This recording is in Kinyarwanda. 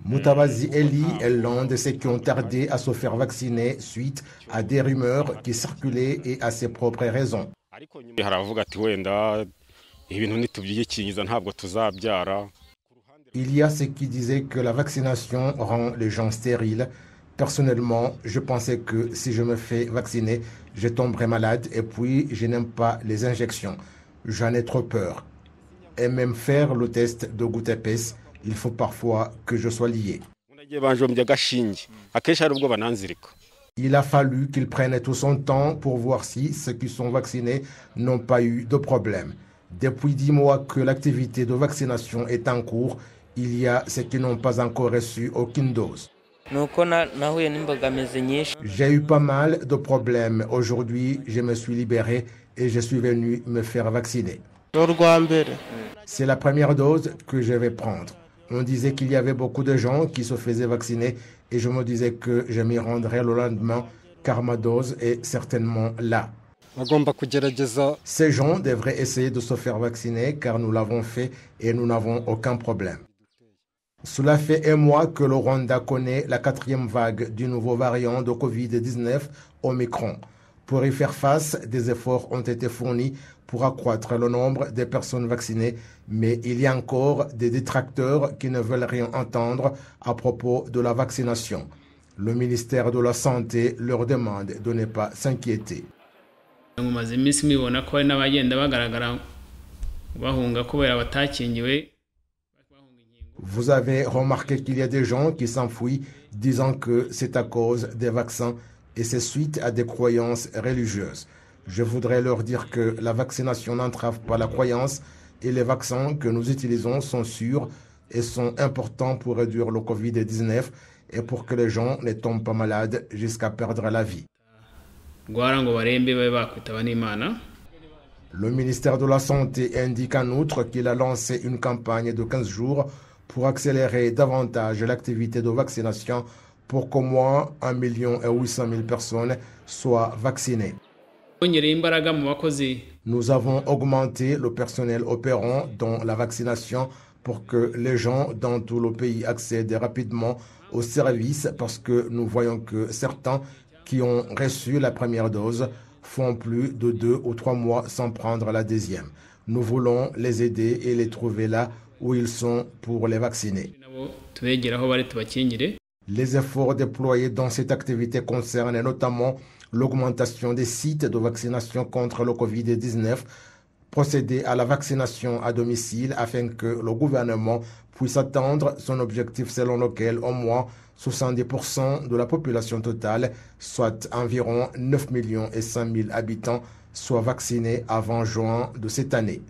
Moutabazi Eli est l'un de ceux qui ont tardé à se faire vacciner suite à des rumeurs qui circulaient et à ses propres raisons. Il y a ceux qui disaient que la vaccination rend les gens stériles. Personnellement, je pensais que si je me fais vacciner, je tomberais malade et puis je n'aime pas les injections. J'en ai trop peur. Et même faire le test de goutte épaisse, il faut parfois que je sois lié. Il a fallu qu'il prenne tout son temps pour voir si ceux qui sont vaccinés n'ont pas eu de problème. Depuis 10 mois que l'activité de vaccination est en cours, il y a ceux qui n'ont pas encore reçu aucune dose. J'ai eu pas mal de problèmes. Aujourd'hui, je me suis libéré et je suis venu me faire vacciner. C'est la première dose que je vais prendre. On disait qu'il y avait beaucoup de gens qui se faisaient vacciner et je me disais que je m'y rendrais le lendemain car ma dose est certainement là. Ces gens devraient essayer de se faire vacciner car nous l'avons fait et nous n'avons aucun problème. Cela fait un mois que le Rwanda connaît la 4e vague du nouveau variant de Covid-19, Omicron. Pour y faire face, des efforts ont été fournis pour accroître le nombre de personnes vaccinées, mais il y a encore des détracteurs qui ne veulent rien entendre à propos de la vaccination. Le ministère de la Santé leur demande de ne pas s'inquiéter. Vous avez remarqué qu'il y a des gens qui s'enfuient disant que c'est à cause des vaccins et c'est suite à des croyances religieuses. Je voudrais leur dire que la vaccination n'entrave pas la croyance et les vaccins que nous utilisons sont sûrs et sont importants pour réduire le Covid-19 et pour que les gens ne tombent pas malades jusqu'à perdre la vie. Le ministère de la Santé indique en outre qu'il a lancé une campagne de 15 jours pour accélérer davantage l'activité de vaccination pour qu'au moins 1 800 000 personnes soient vaccinées. Nous avons augmenté le personnel opérant dans la vaccination pour que les gens dans tout le pays accèdent rapidement aux services parce que nous voyons que certains qui ont reçu la première dose font plus de 2 ou 3 mois sans prendre la deuxième. Nous voulons les aider et les trouver là où ils sont pour les vacciner. Les efforts déployés dans cette activité concernent notamment l'augmentation des sites de vaccination contre le Covid-19, procéder à la vaccination à domicile afin que le gouvernement puisse atteindre son objectif selon lequel au moins 70% de la population totale, soit environ 9 100 000 habitants, soient vaccinés avant juin de cette année.